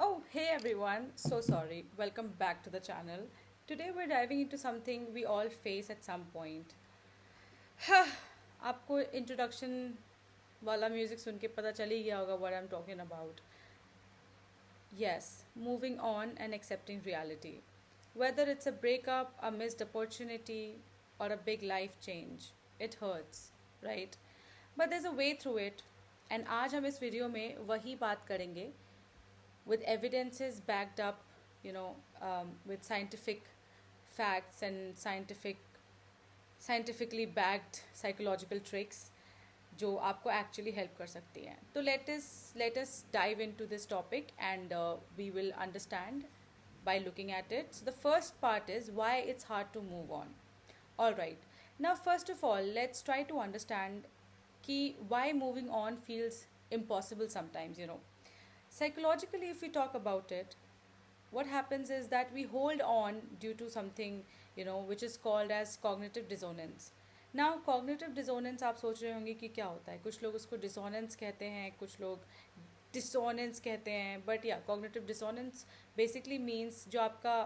Oh, hey everyone, so sorry. Welcome back to the channel. Today we're diving into something we all face at some point. आपको introduction वाला music सुन के पता चल ही गया होगा what I'm talking about. Yes, moving on and accepting reality. Whether it's a breakup, a missed opportunity, or a big life change, it hurts, right? But there's a way through it. And आज हम इस video में वही बात करेंगे with evidences backed up, with scientific facts and scientifically backed psychological tricks जो आपको actually help कर सकती हैं. तो let us dive into this topic and we will understand by looking at it. So the first part is why it's hard to move on. All right. Now first of all, let's try to understand ki why moving on feels impossible sometimes. Psychologically, if we talk about it, what happens is that we hold on due to something, which is called as cognitive dissonance. Now cognitive dissonance आप सोच रहे होंगे कि क्या होता है. कुछ लोग उसको dissonance कहते हैं, कुछ लोग dissonance कहते हैं. But yeah, cognitive dissonance basically means जो आपका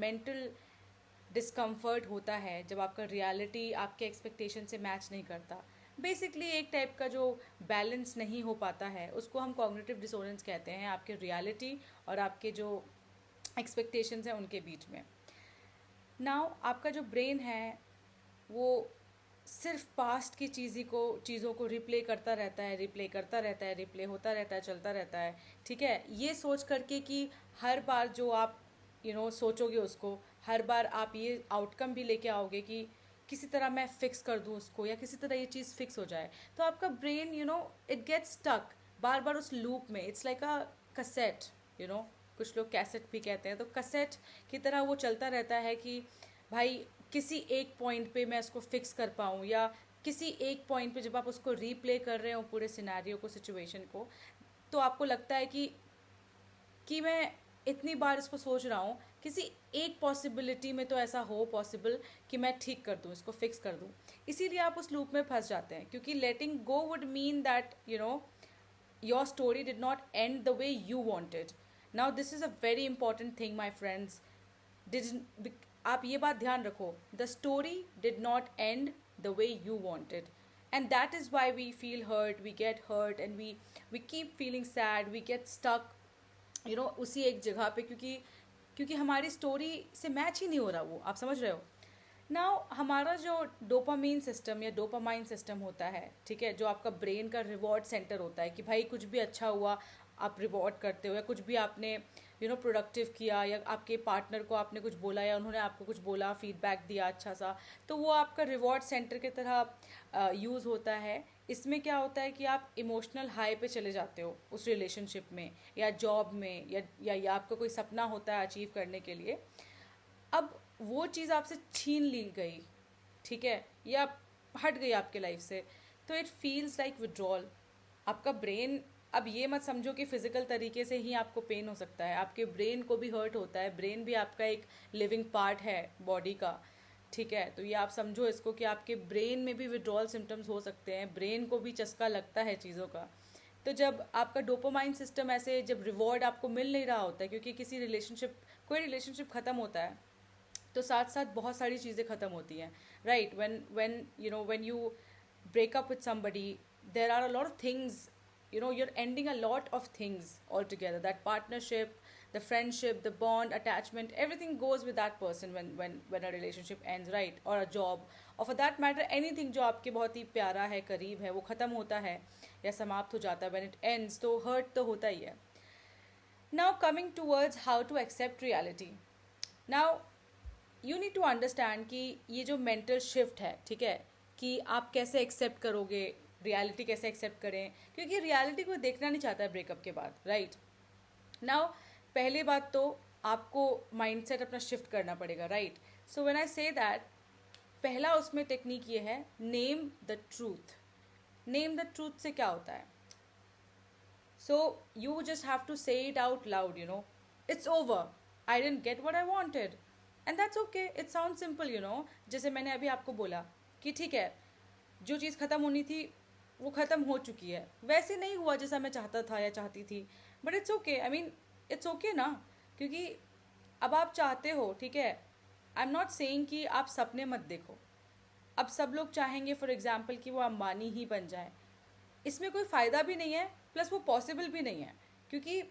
mental डिस्कम्फर्ट होता है जब आपका रियलिटी आपके एक्सपेक्टेशन से मैच नहीं करता. बेसिकली एक टाइप का जो बैलेंस नहीं हो पाता है उसको हम कॉग्निटिव डिसोनेंस कहते हैं, आपके रियलिटी और आपके जो एक्सपेक्टेशंस हैं उनके बीच में. नाउ आपका जो ब्रेन है वो सिर्फ पास्ट की चीज़ों को रिप्ले करता रहता है, रिप्ले होता रहता है, चलता रहता है. ठीक है, ये सोच करके कि हर बार जो आप सोचोगे उसको, हर बार आप ये आउटकम भी लेके आओगे कि किसी तरह मैं फिक्स कर दूँ उसको या किसी तरह ये चीज़ फिक्स हो जाए. तो आपका ब्रेन इट गेट्स स्टक बार बार उस लूप में. इट्स लाइक अ कसेट, कुछ लोग कैसेट भी कहते हैं. तो कसेट की तरह वो चलता रहता है कि भाई किसी एक पॉइंट पे मैं उसको फिक्स कर पाऊँ, या किसी एक पॉइंट पे जब आप उसको रीप्ले कर रहे हो पूरे सिनेरियो को, सिचुएशन को, तो आपको लगता है कि मैं इतनी बार इसको सोच रहा हूँ, किसी एक पॉसिबिलिटी में तो ऐसा हो पॉसिबल कि मैं ठीक कर दूँ, इसको फिक्स कर दूँ. इसीलिए आप उस लूप में फंस जाते हैं, क्योंकि letting go would mean that your story did not end the way you wanted. Now this is a very important thing my friends. Did आप ये बात ध्यान रखो, the story did not end the way you wanted. And that is why we feel hurt, we get hurt, and we keep feeling sad, we get stuck उसी एक जगह पे, क्योंकि हमारी स्टोरी से मैच ही नहीं हो रहा वो. आप समझ रहे हो. नाउ हमारा जो डोपामीन सिस्टम या डोपामाइन सिस्टम होता है, ठीक है, जो आपका ब्रेन का रिवॉर्ड सेंटर होता है कि भाई कुछ भी अच्छा हुआ आप रिवॉर्ड करते हो, या कुछ भी आपने प्रोडक्टिव किया, या आपके पार्टनर को आपने कुछ बोला या उन्होंने आपको कुछ बोला, फीडबैक दिया अच्छा सा, तो वो आपका रिवॉर्ड सेंटर की तरह यूज़ होता है. इसमें क्या होता है कि आप इमोशनल हाई पे चले जाते हो उस रिलेशनशिप में या जॉब में, या आपका कोई सपना होता है अचीव करने के लिए. अब वो चीज़ आपसे छीन ली गई, ठीक है, या हट गई आपके लाइफ से, तो इट फील्स लाइक विड्रॉल. आपका ब्रेन, अब ये मत समझो कि फिजिकल तरीके से ही आपको पेन हो सकता है, आपके ब्रेन को भी हर्ट होता है. ब्रेन भी आपका एक लिविंग पार्ट है बॉडी का, ठीक है. तो ये आप समझो इसको कि आपके ब्रेन में भी विड्रॉल सिम्टम्स हो सकते हैं, ब्रेन को भी चस्का लगता है चीज़ों का. तो जब आपका डोपामाइन सिस्टम ऐसे, जब रिवॉर्ड आपको मिल नहीं रहा होता है, क्योंकि कोई रिलेशनशिप ख़त्म होता है तो साथ साथ बहुत सारी चीज़ें ख़त्म होती हैं, right. When you break up with somebody, there are a lot of things, you're ending a lot of things altogether. That partnership, the friendship, the bond, attachment, everything goes with that person when a relationship ends, right, or a job, or for that matter anything जो आपके बहुत ही प्यारा है, करीब है, वो ख़त्म होता है या समाप्त हो जाता है. when it ends तो hurt तो होता ही है. Now coming towards how to accept reality. Now you need to understand कि ये जो मेंटल शिफ्ट है, ठीक है, कि आप कैसे एक्सेप्ट करोगे रियलिटी, कैसे एक्सेप्ट करें, क्योंकि रियलिटी कोई देखना नहीं चाहता है ब्रेकअप के बाद, राइट. नाउ पहली बात तो आपको माइंडसेट अपना शिफ्ट करना पड़ेगा, right. So when I say that, पहला उसमें टेक्निक ये है, name the truth. Name the truth से क्या होता है, so you just have to say it out loud, it's over, I didn't get what I wanted, and that's okay. It sound simple, जैसे मैंने अभी आपको बोला कि ठीक है, जो चीज़ ख़त्म होनी थी वो ख़त्म हो चुकी है, वैसे नहीं हुआ जैसा मैं चाहता था या चाहती थी, but it's okay, I mean it's okay ना, क्योंकि अब आप चाहते हो, ठीक है, आई एम नॉट सेइंग कि आप सपने मत देखो। अब सब लोग चाहेंगे फॉर एग्जाम्पल कि वो अंबानी ही बन जाए, इसमें कोई फ़ायदा भी नहीं है, प्लस वो पॉसिबल भी नहीं है, क्योंकि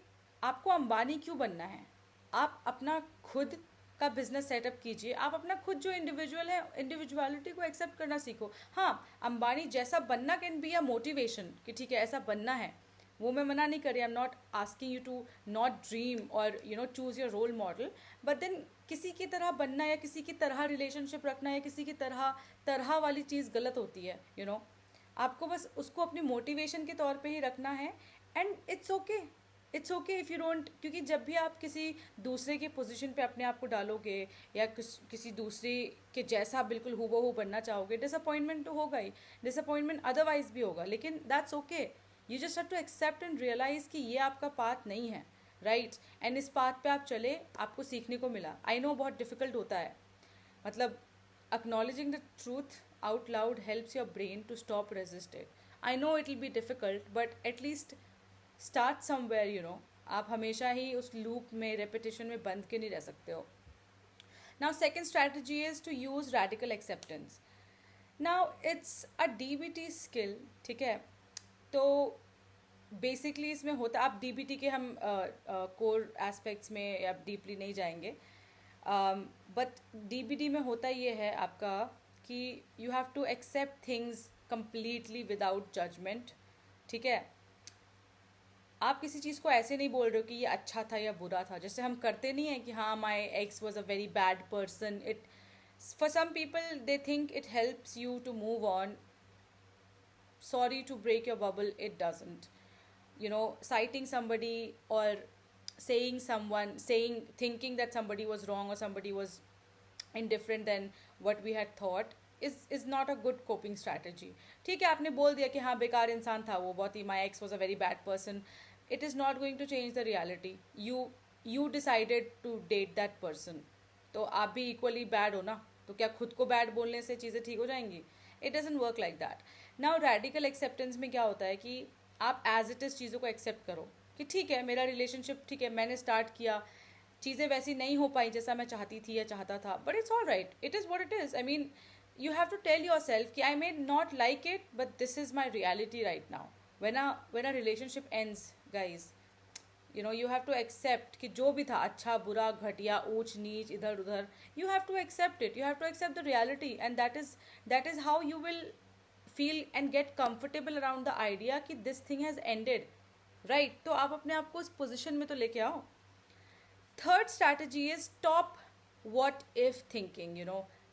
आपको अंबानी क्यों बनना है? आप अपना खुद का बिजनेस सेटअप कीजिए, आप अपना खुद जो इंडिविजुअल है, इंडिविजुअलिटी को एक्सेप्ट करना सीखो। हाँ, अंबानी जैसा बनना कैन बी अ मोटिवेशन कि ठीक है ऐसा बनना है, वो मैं मना नहीं कर रही, I am not asking you to not dream और choose your role model, but then किसी की तरह बनना या किसी की तरह रिलेशनशिप रखना या किसी की तरह तरह वाली चीज़ गलत होती है, आपको बस उसको अपनी मोटिवेशन के तौर पे ही रखना है, and it's okay, it's okay if you don't, क्योंकि जब भी आप किसी दूसरे की पोजीशन पे अपने आप को डालोगे या किसी दूसरे के जैसा बिल्कुल हूबहू बनना चाहोगे, डिसअपॉइंटमेंट तो होगा ही, डिसअपॉइंटमेंट अदरवाइज भी होगा, लेकिन that's okay, you just have to accept and realise कि ये आपका पाथ नहीं है, राइट, एंड इस पाथ पे आप चले, आपको सीखने को मिला। आई नो बहुत डिफिकल्ट होता है, मतलब acknowledging the truth out loud helps your brain to stop resisting. I know it will be difficult, but at least start somewhere. आप हमेशा ही उस लूप में रेपिटेशन में बंद के नहीं रह सकते हो। Now second strategy is to use radical acceptance. Now it's a DBT skill, ठीक है, तो बेसिकली इसमें होता, आप DBT के हम कोर एस्पेक्ट्स में अब डीपली नहीं जाएंगे, बट DBT में होता ये है आपका कि you have to accept things completely without judgement, ठीक है। आप किसी चीज़ को ऐसे नहीं बोल रहे हो कि ये अच्छा था या बुरा था, जैसे हम करते नहीं हैं कि हाँ my ex was a very bad person, it for some people they think it helps you to move on, sorry to break your bubble, it doesn't. Citing somebody or thinking that somebody was wrong or somebody was indifferent than what we had thought is not a good coping strategy. ठीक है, आपने बोल दिया कि हाँ बेकार इंसान था वो, बहुत ही, my ex was a very bad person, it is not going to change the reality. You decided to date that person, तो आप भी equally bad हो ना, तो क्या खुद को bad बोलने से चीज़ें ठीक हो जाएंगी? It doesn't work like that. Now radical acceptance में क्या होता है कि आप as it is चीज़ों को accept करो कि ठीक है मेरा रिलेशनशिप, ठीक है मैंने स्टार्ट किया, चीज़ें वैसी नहीं हो पाई जैसा मैं चाहती थी या चाहता था, but it's all right, it is what it is. I mean you have to tell yourself कि I may not like it but this is my reality right now. when a relationship ends, guys, you have to accept कि जो भी था, अच्छा बुरा घटिया ऊंच नीच इधर उधर, you have to accept it, you have to accept the reality, and that is how you will feel and get comfortable around the idea कि this thing has ended, right? तो आप अपने आप को उस पोजिशन में तो लेके आओ। Third strategy is stop what if thinking.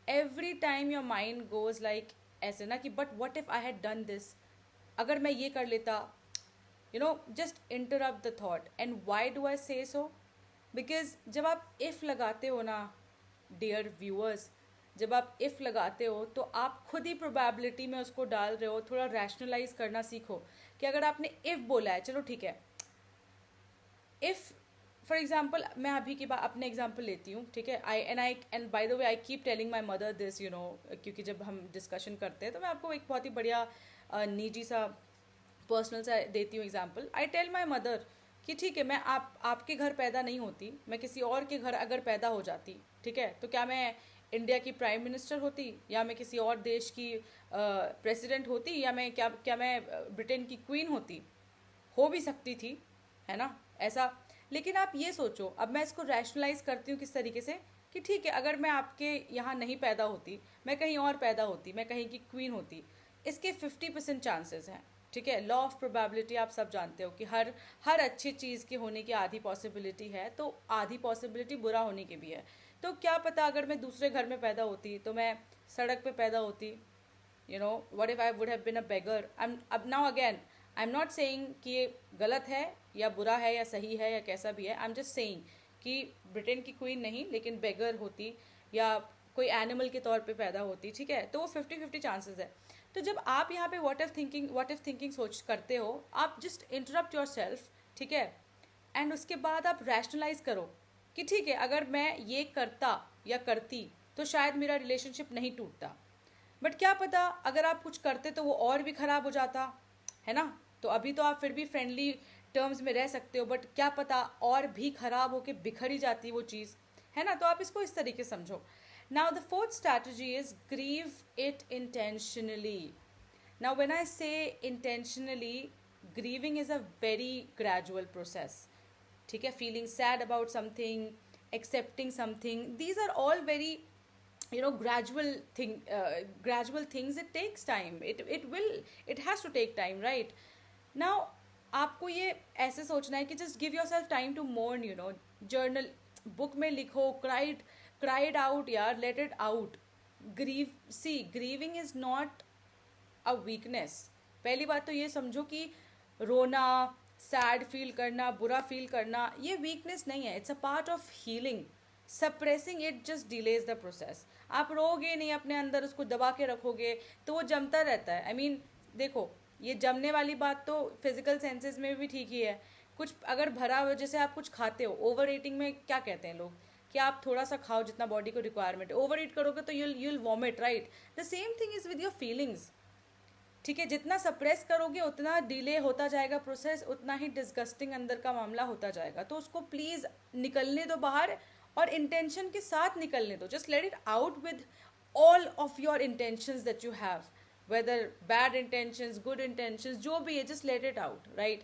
Every time your mind goes like ऐसे ना कि but what if I had done this, अगर मैं ये कर लेता, just interrupt the thought. And why do I say so? Because जब आप if लगाते हो ना dear viewers, जब आप if लगाते हो तो आप खुद ही probability में उसको डाल रहे हो, थोड़ा rationalize करना सीखो कि अगर आपने if बोला है, चलो ठीक है, if फॉर एग्जाम्पल मैं अभी की बात अपने एग्जाम्पल लेती हूँ, ठीक है, and by the way I keep telling my mother this, क्योंकि जब हम डिस्कशन करते हैं तो मैं आपको एक बहुत ही बढ़िया निजी सा पर्सनल सा देती हूँ example. I tell my mother कि ठीक है मैं आपके घर पैदा नहीं होती, मैं किसी और के घर अगर पैदा हो जाती, ठीक है, तो क्या मैं इंडिया की प्राइम मिनिस्टर होती, या मैं किसी और देश की प्रेसिडेंट होती, या मैं क्या मैं ब्रिटेन की क्वीन होती? हो भी सकती थी, है ना, ऐसा। लेकिन आप ये सोचो, अब मैं इसको रैशनलाइज करती हूँ किस तरीके से कि ठीक है अगर मैं आपके यहाँ नहीं पैदा होती, मैं कहीं और पैदा होती, मैं कहीं की क्वीन होती, इसके 50% चांसेस हैं, ठीक है। लॉ ऑफ प्रोबेबिलिटी आप सब जानते हो कि हर अच्छी चीज़ के होने की आधी पॉसिबिलिटी है, तो आधी पॉसिबिलिटी बुरा होने की भी है। तो क्या पता अगर मैं दूसरे घर में पैदा होती, तो मैं सड़क पे पैदा होती, what if I would have been a beggar. अब now again I am not saying कि ये गलत है या बुरा है या सही है या कैसा भी है, आई एम जस्ट सेइंग कि ब्रिटेन की क्वीन नहीं लेकिन बेगर होती या कोई एनिमल के तौर पे पैदा होती, ठीक है, तो वो 50-50 चांसेस है। तो जब आप यहाँ पे व्हाट इफ थिंकिंग सोच करते हो, आप जस्ट इंटरप्ट योर सेल्फ, ठीक है, एंड उसके बाद आप रैशनलाइज करो कि ठीक है अगर मैं ये करता या करती तो शायद मेरा रिलेशनशिप नहीं टूटता, बट क्या पता अगर आप कुछ करते तो वो और भी ख़राब हो जाता, है ना। तो अभी तो आप फिर भी फ्रेंडली टर्म्स में रह सकते हो, बट क्या पता और भी खराब होके बिखर ही जाती वो चीज़, है ना। तो आप इसको इस तरीके से समझो. Now the fourth strategy is grieve it intentionally. Now when I say intentionally, grieving is a very gradual process. ठीक है, feeling sad about something, accepting something, these are all very, gradual things. It takes time, it has to take time, right? Now आपको ये ऐसे सोचना है कि just give yourself time to mourn, journal, book में लिखो, cried out यार, let it out. Grieving is not a weakness. पहली बात तो ये समझो कि रोना, सैड फील करना, बुरा फील करना, ये वीकनेस नहीं है. It's a part of healing. Suppressing it just delays the process. आप रोगे नहीं, अपने अंदर उसको दबा के रखोगे तो वो जमता रहता है. देखो, ये जमने वाली बात तो फिजिकल सेंसेस में भी ठीक ही है. कुछ अगर भरा हुआ, जैसे आप कुछ खाते हो, ओवर ईटिंग में क्या कहते हैं लोग, कि आप थोड़ा सा खाओ जितना बॉडी को रिक्वायरमेंट है. ओवर ईट करोगे तो you'll vomit, right? The same thing is with your feelings. ठीक है, जितना सप्रेस करोगे उतना डिले होता जाएगा प्रोसेस, उतना ही डिस्गस्टिंग अंदर का मामला होता जाएगा. तो उसको प्लीज़ निकलने दो बाहर, और इंटेंशन के साथ निकलने दो. Just let it out with all of your intentions that you have, whether bad intentions, good intentions, जो भी है, just let it out, right?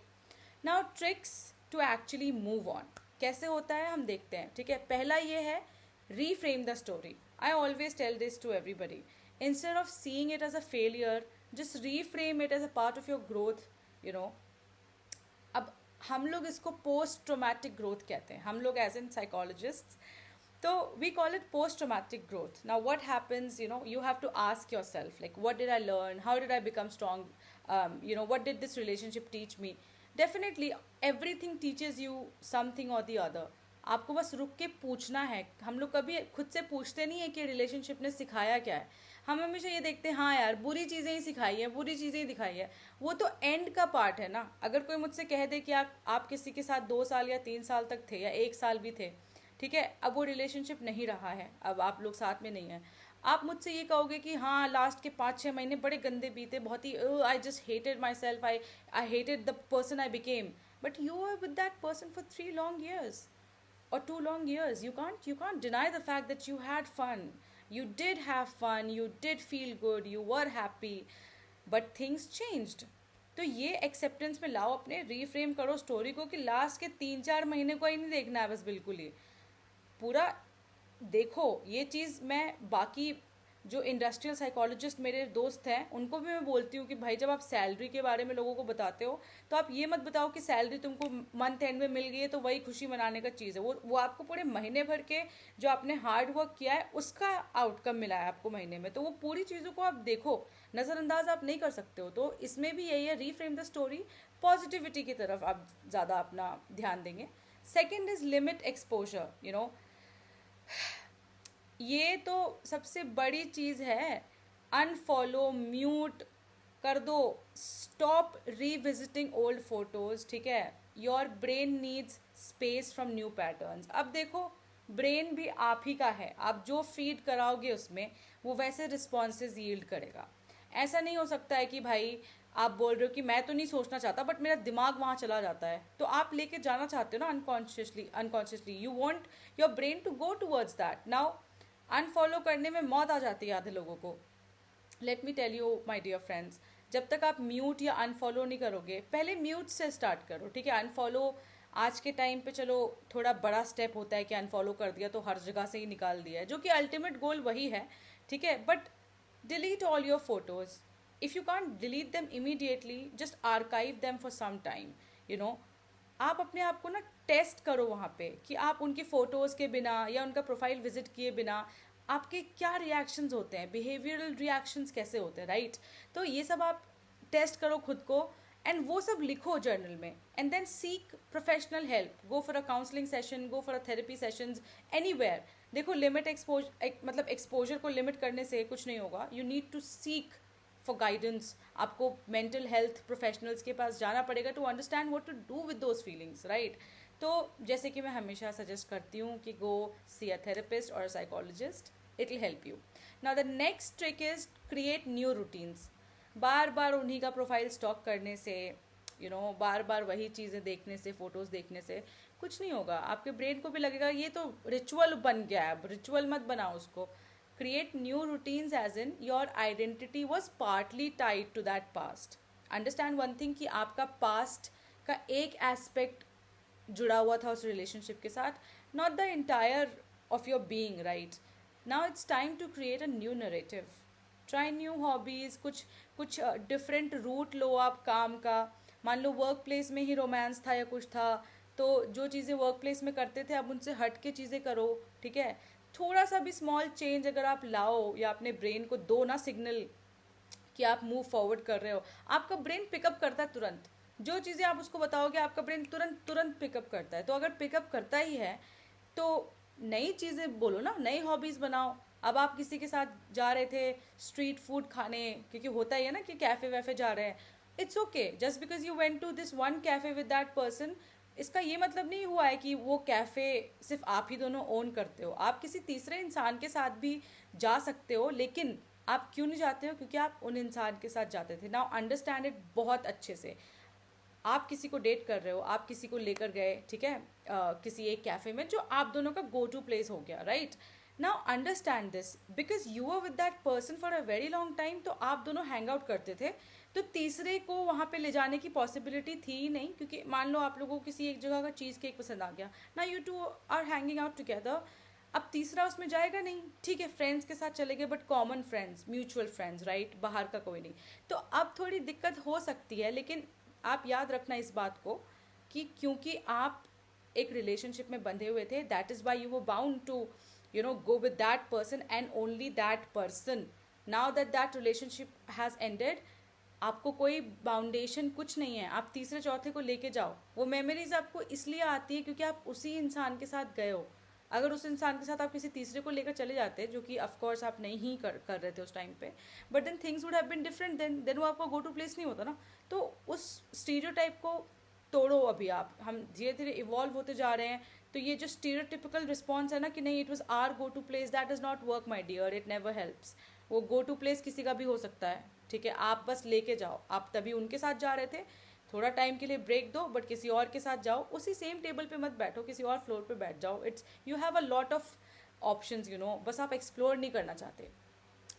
Now tricks to actually move on. कैसे होता है हम देखते हैं. ठीक है, पहला ये है, reframe the story. I always tell this to everybody. Instead of seeing it as a failure, just reframe it as a part of your growth, अब हम लोग इसको पोस्ट ट्रोमैटिक ग्रोथ कहते हैं, हम लोग एज इन साइकोलॉजिस्ट. तो we call it post traumatic growth. Now what happens, you have to ask yourself, like, what did I learn, how did I become strong, what did this relationship teach me? Definitely everything teaches you something or the other. आपको बस रुक के पूछना है. हम लोग कभी खुद से पूछते नहीं है कि रिलेशनशिप ने सिखाया क्या है. हम हमेशा ये देखते हैं, हाँ यार, बुरी चीज़ें ही सिखाई है, बुरी चीज़ें ही दिखाई है. वो तो एंड का पार्ट है ना. अगर कोई मुझसे कह दे कि आप किसी के साथ 2 साल या 3 साल तक थे, या 1 साल भी थे, ठीक है, अब वो रिलेशनशिप नहीं रहा है, अब आप लोग साथ में नहीं हैं, आप मुझसे ये कहोगे कि हाँ, लास्ट के 5-6 महीने बड़े गंदे बीते, बहुत ही, I just hated myself, I hated the person I became. But you are with that person for 3 long years or 2 long years. You can't deny the fact that you had fun. You did have fun, you did feel good, you were happy, but things changed. तो ये acceptance में लाओ, अपने reframe करो story को, कि last के 3-4 महीने को ही नहीं देखना है बस, बिल्कुल ही पूरा देखो. ये चीज़ मैं बाकी जो इंडस्ट्रियल साइकोलॉजिस्ट मेरे दोस्त हैं उनको भी मैं बोलती हूँ कि भाई, जब आप सैलरी के बारे में लोगों को बताते हो तो आप ये मत बताओ कि सैलरी तुमको मंथ एंड में मिल गई है तो वही खुशी मनाने का चीज़ है. वो आपको पूरे महीने भर के जो आपने हार्ड वर्क किया है उसका आउटकम मिला है आपको महीने में. तो वो पूरी चीज़ों को आप देखो, नज़रअंदाज आप नहीं कर सकते हो. तो इसमें भी यही है, रीफ्रेम द स्टोरी, पॉजिटिविटी की तरफ आप ज़्यादा अपना ध्यान देंगे. Second is limit exposure. ये तो सबसे बड़ी चीज़ है. अनफॉलो, म्यूट कर दो, स्टॉप रीविजिटिंग ओल्ड फोटोज़. ठीक है, your brain needs space from new patterns. अब देखो, ब्रेन भी आप ही का है, आप जो फीड कराओगे उसमें वो वैसे रिस्पॉन्सेज यील्ड करेगा. ऐसा नहीं हो सकता है कि भाई आप बोल रहे हो कि मैं तो नहीं सोचना चाहता बट मेरा दिमाग वहाँ चला जाता है, तो आप लेके जाना चाहते हो ना unconsciously. You want your brain to go towards that. Now unfollow करने में मौत आ जाती है आधे लोगों को. Let me tell you my dear friends, जब तक आप म्यूट या अनफॉलो नहीं करोगे, पहले म्यूट से स्टार्ट करो. ठीक है, अनफॉलो आज के टाइम पे चलो थोड़ा बड़ा स्टेप होता है कि अनफॉलो कर दिया तो हर जगह से ही निकाल दिया है, जो कि अल्टीमेट गोल वही है. ठीक है, but delete all your photos. If you can't delete them immediately, just archive them for some time. आप अपने आप को ना टेस्ट करो वहाँ पे कि आप उनकी फ़ोटोज़ के बिना या उनका प्रोफाइल विजिट किए बिना आपके क्या रिएक्शंस होते हैं, बिहेवियरल रिएक्शंस कैसे होते हैं, राइट? तो ये सब आप टेस्ट करो खुद को, एंड वो सब लिखो जर्नल में, and then seek professional help. Go for a counselling session, go for a therapy sessions, anywhere. देखो, लिमिट एक्सपोजर को लिमिट करने से कुछ नहीं होगा. You need to seek for guidance. आपको मेंटल हेल्थ प्रोफेशनल्स के पास जाना पड़ेगा to understand what to do with those feelings, right? तो जैसे कि मैं हमेशा सजेस्ट करती हूँ कि गो सी अ थेरेपिस्ट और a psychologist, it will help you. Now the next trick is create new routines. बार बार उन्हीं का प्रोफाइल स्टॉक करने से बार बार वही चीज़ें देखने से, फोटोज़ देखने से कुछ नहीं होगा. आपके ब्रेन को भी लगेगा ये तो रिचुअल बन गया है, अब रिचुअल मत बनाओ उसको. Create new routines as in your identity was partly tied to that past. Understand one thing कि आपका पास्ट का एक एस्पेक्ट जुड़ा हुआ था उस रिलेशनशिप के साथ, not the entire of your being, right. Now it's time to create a new narrative. Try new hobbies, कुछ कुछ डिफरेंट रूट लो आप काम का. मान लो वर्क प्लेस में ही रोमांस था या कुछ था, तो जो चीज़ें वर्क प्लेस में करते थे आप उनसे हट के चीज़ें करो, ठीक है. थोड़ा सा भी स्मॉल चेंज अगर आप लाओ या अपने ब्रेन को दो ना सिग्नल कि आप मूव फॉरवर्ड कर रहे हो, आपका ब्रेन पिकअप करता है तुरंत. जो चीज़ें आप उसको बताओगे आपका ब्रेन तुरंत तुरंत पिकअप करता है. तो अगर पिकअप करता ही है तो नई चीज़ें बोलो ना, नई हॉबीज़ बनाओ. अब आप किसी के साथ जा रहे थे स्ट्रीट फूड खाने, क्योंकि होता ही है ना कि कैफ़े वैफे जा रहे हैं. It's okay, just because you went to this one cafe with that person, इसका ये मतलब नहीं हुआ है कि वो कैफ़े सिर्फ आप ही दोनों ओन करते हो. आप किसी तीसरे इंसान के साथ भी जा सकते हो, लेकिन आप क्यों नहीं जाते हो? क्योंकि आप उन इंसान के साथ जाते थे. नाउ अंडरस्टैंड इट बहुत अच्छे से. आप किसी को डेट कर रहे हो, आप किसी को लेकर गए, ठीक है, किसी एक कैफ़े में जो आप दोनों का गो टू प्लेस हो गया, right. Now understand this, because you are with that person for a very long time, तो आप दोनों हैंग आउट करते थे, तो तीसरे को वहाँ पे ले जाने की पॉसिबिलिटी थी ही नहीं. क्योंकि मान लो आप लोगों को किसी एक जगह का चीज़ केक पसंद आ गया ना, you two are hanging out together, अब तीसरा उसमें जाएगा नहीं. ठीक है, फ्रेंड्स के साथ चले गए, but common friends, mutual friends, right, बाहर का कोई नहीं. तो अब थोड़ी दिक्कत हो सकती है, लेकिन आप याद रखना इस बात को कि क्योंकि आप एक रिलेशनशिप में बंधे हुए थे, that is why you were bound to go with that person and only that person. Now that that relationship has ended, आपको कोई बाउंडेशन कुछ नहीं है, आप तीसरे चौथे को लेके जाओ. वो मेमोरीज आपको इसलिए आती है क्योंकि आप उसी इंसान के साथ गए हो. अगर उस इंसान के साथ आप किसी तीसरे को लेकर चले जाते, जो कि ऑफ कोर्स आप नहीं ही कर रहे थे उस टाइम पे, but then things would have been different. Then वो आपका गो टू प्लेस नहीं होता ना. तो उस स्टीरियोटाइप को तोड़ो. अभी हम धीरे धीरे इवॉल्व होते जा रहे हैं, तो ये जो स्टीरियोटिपिकल रिस्पॉन्स है ना कि नहीं it was our go to place, that is not work my dear, it never helps. वो गो टू प्लेस किसी का भी हो सकता है, ठीक है, आप बस लेके जाओ. आप तभी उनके साथ जा रहे थे, थोड़ा टाइम के लिए ब्रेक दो, बट किसी और के साथ जाओ. उसी सेम टेबल पे मत बैठो, किसी और फ्लोर पे बैठ जाओ. It's you have a lot of options, बस आप एक्सप्लोर नहीं करना चाहते.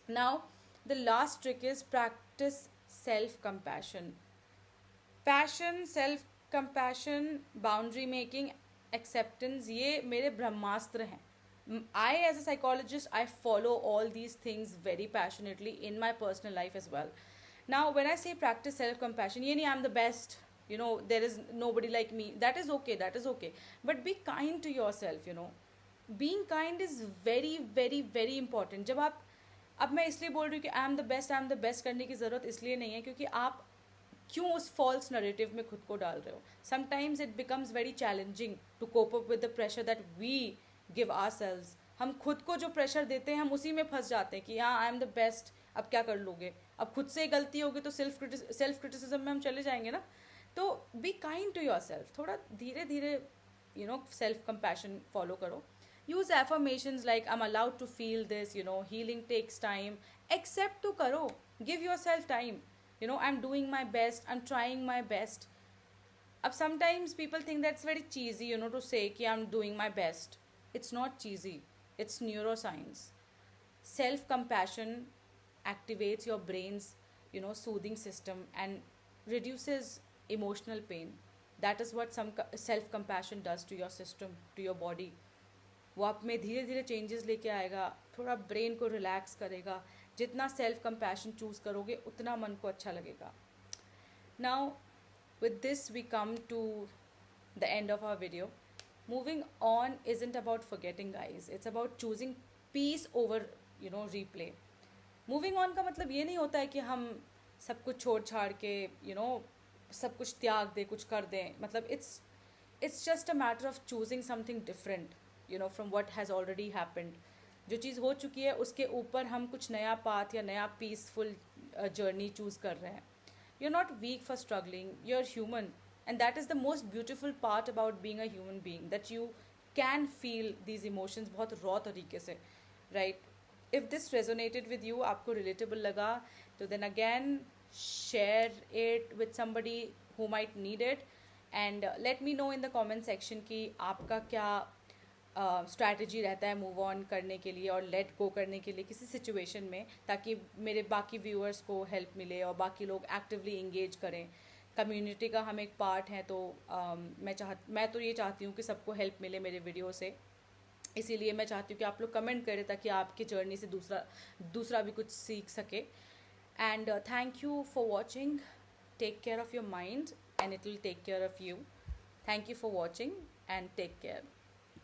Now the last trick is practice self compassion. Passion, self compassion, boundary making, acceptance, ये मेरे ब्रह्मास्त्र हैं. I as a psychologist, I follow all these things very passionately in my personal life as well. Now when I say practice self compassion, ye nahi I'm the best, there is nobody like me, that is okay, but be kind to yourself. Being kind is very very very important. जब आप, अब मैं इसलिए बोल रही हूँ कि I am the best करने की ज़रूरत इसलिए नहीं है क्योंकि आप क्यों उस फॉल्स नरेटिव में खुद को डाल रहे हो. Sometimes it becomes very challenging to cope up with the pressure that we give ourselves. हम खुद को जो प्रेशर देते हैं हम उसी में फंस जाते हैं कि हाँ आई एम द बेस्ट, अब क्या कर लोगे, अब खुद से गलती होगी तो सेल्फ क्रिटिसिज्म में हम चले जाएंगे ना. तो be kind to your self. थोड़ा धीरे धीरे सेल्फ कंपैशन फॉलो करो. Use affirmations like I am allowed to feel this, healing takes time. Accept तो करो, give your self time. I'm doing my best, I'm trying my best. Ab sometimes people think that's very cheesy, to say ki I'm doing my best. It's not cheesy, it's neuroscience. Self compassion activates your brain's soothing system and reduces emotional pain. That is what some self compassion does to your system, to your body. वो आप में धीरे धीरे changes लेके आएगा, थोड़ा brain को relax करेगा. जितना सेल्फ कंपैशन चूज़ करोगे उतना मन को अच्छा लगेगा. Now with this we come to the end of our video. Moving on isn't about forgetting guys, it's about choosing peace over replay. Moving on का मतलब ये नहीं होता है कि हम सब कुछ छोड़ छाड़ के सब कुछ त्याग दें, कुछ कर दें. मतलब it's just a matter of choosing something different from what has already happened. जो चीज़ हो चुकी है उसके ऊपर हम कुछ नया पाथ या नया पीसफुल जर्नी चूज़ कर रहे हैं. You are not weak for struggling, you are human, and that is the most beautiful part about being a human being, that you can feel these emotions बहुत raw तरीके से, right. If this resonated with you, आपको relatable लगा, तो then again share it with somebody who might need it. And let me know in the comment section कि आपका क्या strategy रहता है मूव ऑन करने के लिए और लेट गो करने के लिए किसी सिचुएशन में, ताकि मेरे बाकी व्यूअर्स को हेल्प मिले और बाकी लोग एक्टिवली इंगेज करें। कम्युनिटी का हम एक पार्ट हैं, तो मैं तो ये चाहती हूँ कि सबको हेल्प मिले मेरे वीडियो से। इसीलिए मैं चाहती हूँ कि आप लोग कमेंट करें ताकि आपकी जर्नी से दूसरा भी कुछ सीख सके। And thank you for watching. Take care of your mind and it will take care of you. Thank you for watching and take care.